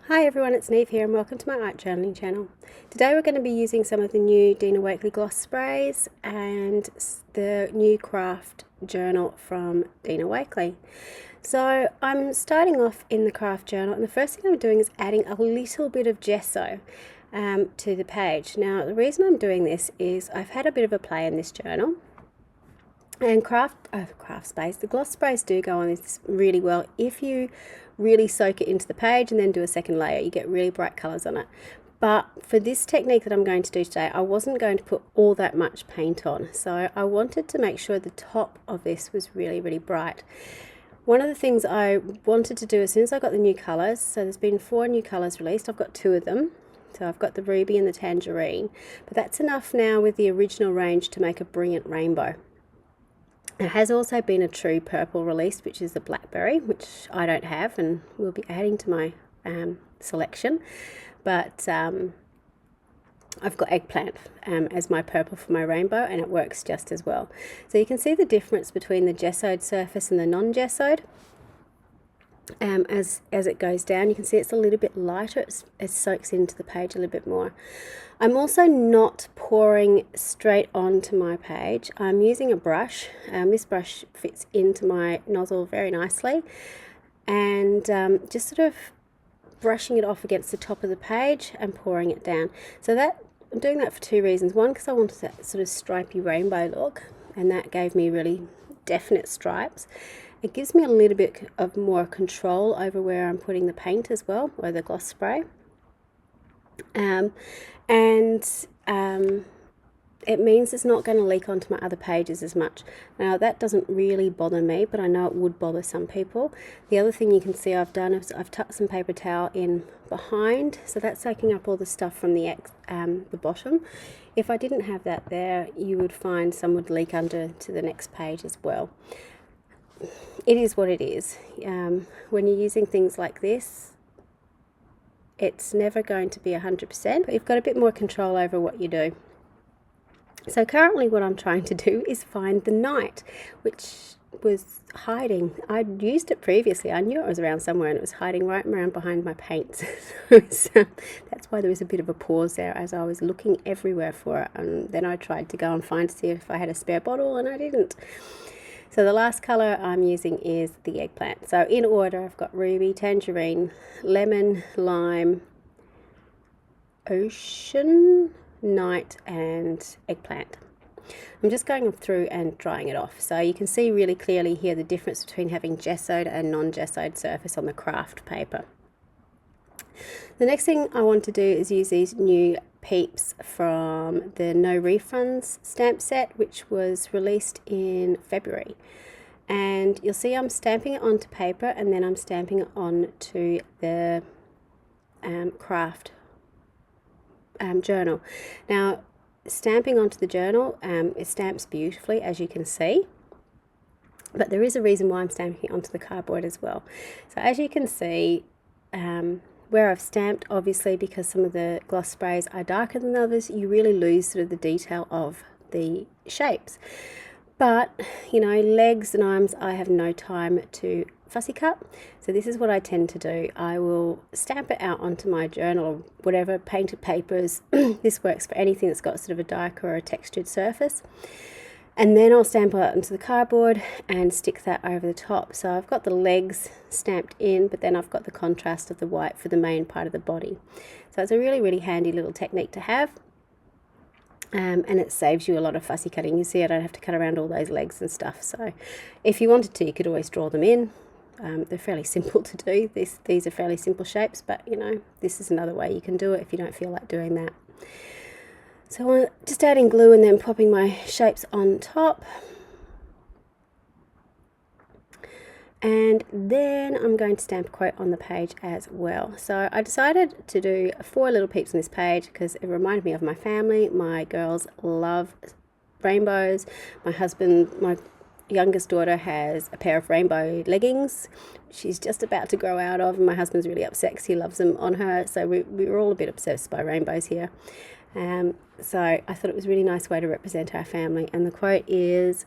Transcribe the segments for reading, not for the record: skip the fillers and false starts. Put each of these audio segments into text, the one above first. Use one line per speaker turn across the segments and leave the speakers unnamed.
Hi everyone, it's Niamh here and welcome to my art journaling channel. Today we're going to be using some of the new Dina Wakley gloss sprays and the new Kraft journal from Dina Wakley. So I'm starting off in the Kraft journal, and the first thing I'm doing is adding a little bit of gesso to the page. Now the reason I'm doing this is I've had a bit of a play in this journal. And Kraft sprays, the gloss sprays do go on this really well if you really soak it into the page and then do a second layer. You get really bright colours on it. But for this technique that I'm going to do today, I wasn't going to put all that much paint on. So I wanted to make sure the top of this was really, really bright. One of the things I wanted to do as soon as I got the new colours, so there's been 4 new colours released. I've got 2 of them. So I've got the ruby and the tangerine. But that's enough now with the original range to make a brilliant rainbow. There has also been a true purple released, which is the blackberry, which I don't have and will be adding to my selection. But I've got eggplant as my purple for my rainbow, and it works just as well. So you can see the difference between the gessoed surface and the non-gessoed. As it goes down, you can see it's a little bit lighter. It soaks into the page a little bit more. I'm also not pouring straight onto my page. I'm using a brush. This brush fits into my nozzle very nicely, and just sort of brushing it off against the top of the page and pouring it down. So that I'm doing that for 2 reasons. One, because I wanted that sort of stripy rainbow look, and that gave me really definite stripes. It gives me a little bit of more control over where I'm putting the paint as well, or the gloss spray. It means it's not going to leak onto my other pages as much. Now that doesn't really bother me, but I know it would bother some people. The other thing you can see I've done is I've tucked some paper towel in behind, so that's soaking up all the stuff from the bottom. If I didn't have that there, you would find some would leak under to the next page as well. It is what it is. When you're using things like this, it's never going to be 100%, but you've got a bit more control over what you do. So currently what I'm trying to do is find the knight, which was hiding. I'd used it previously. I knew it was around somewhere, and it was hiding right around behind my paints. So that's why there was a bit of a pause there as I was looking everywhere for it, and then I tried to go and find to see if I had a spare bottle, and I didn't. So the last colour I'm using is the eggplant. So in order, I've got ruby, tangerine, lemon, lime, ocean, night, and eggplant. I'm just going through and drying it off. So you can see really clearly here the difference between having gessoed and non-gessoed surface on the Kraft paper. The next thing I want to do is use these new peeps from the No Refunds stamp set, which was released in February. And you'll see I'm stamping it onto paper, and then I'm stamping it onto the Kraft journal. Now, stamping onto the journal, it stamps beautifully, as you can see. But there is a reason why I'm stamping it onto the cardboard as well. So as you can see, where I've stamped, obviously because some of the gloss sprays are darker than others, you really lose sort of the detail of the shapes. But, you know, legs and arms, I have no time to fussy cut. So this is what I tend to do. I will stamp it out onto my journal or whatever, painted papers. This works for anything that's got sort of a darker or a textured surface. And then I'll stamp it onto the cardboard and stick that over the top. So I've got the legs stamped in, but then I've got the contrast of the white for the main part of the body. So it's a really, really handy little technique to have. And it saves you a lot of fussy cutting. You see I don't have to cut around all those legs and stuff. So if you wanted to, you could always draw them in. They're fairly simple to do. These are fairly simple shapes, but you know, this is another way you can do it if you don't feel like doing that. So I'm just adding glue and then popping my shapes on top. And then I'm going to stamp a quote on the page as well. So I decided to do 4 little peeps on this page because it reminded me of my family. My girls love rainbows. My youngest daughter has a pair of rainbow leggings she's just about to grow out of, and my husband's really upset because he loves them on her. So we were all a bit obsessed by rainbows here. So I thought it was a really nice way to represent our family. And the quote is,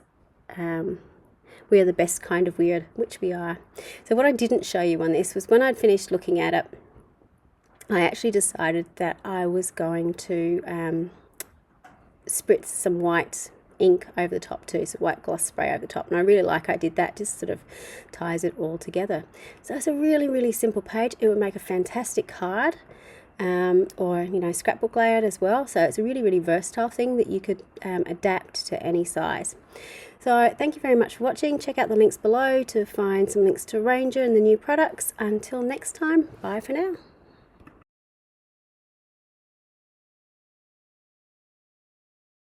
we are the best kind of weird, which we are. So what I didn't show you on this was when I'd finished looking at it, I actually decided that I was going to spritz some white ink over the top too, so white gloss spray over the top, and I really like I did that, just sort of ties it all together. So it's a really simple page. It would make a fantastic card, or scrapbook layout as well. So it's a really versatile thing that you could adapt to any size. So thank you very much for watching. Check out the links below to find some links to Ranger and the new products. Until next time, bye for now.